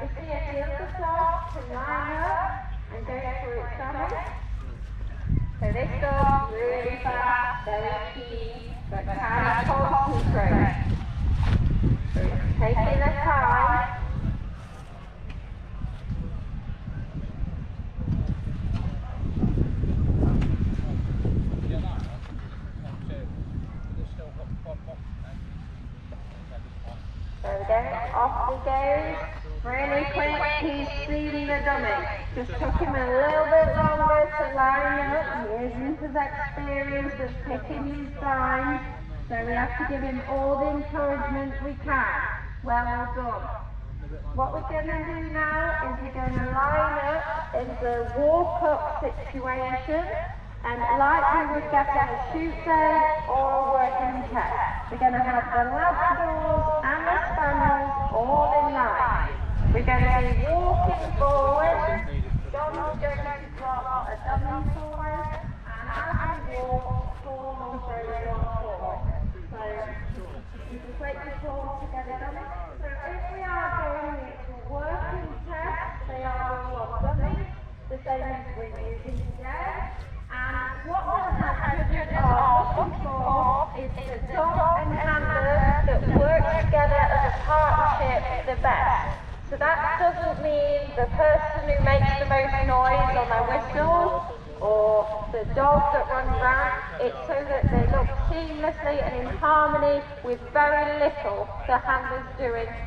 With the feet of the other dog to line up and go through its stomach. So this dog's really fast, very keen, but kind of concentrate. So it's taking the time. There we go, off he goes. Really quick, he's seen the dummy. Just took him a little bit longer to line up. He isn't as experienced as picking his signs, so we have to give him all the encouragement we can. Well done. What we're going to do now is we're going to line up in the walk-up situation, and like we would get at a shoot day or a working test. We're going to have the Labradors and the Spaniels all in line. We're going to be walking forward. John's going to drop a dummy forward, and as we walk, Paul will throw John forward. So you just wait for Paul to get a dummy. So if we are going into working tests, they are all on dummies, the same as we're using today. And what the judges are looking for is the dog and handler that work together as a partnership the best. So that doesn't mean the person who makes the most noise on their whistle or the dog that runs around. It's so that they look seamlessly and in harmony with very little the handler's doing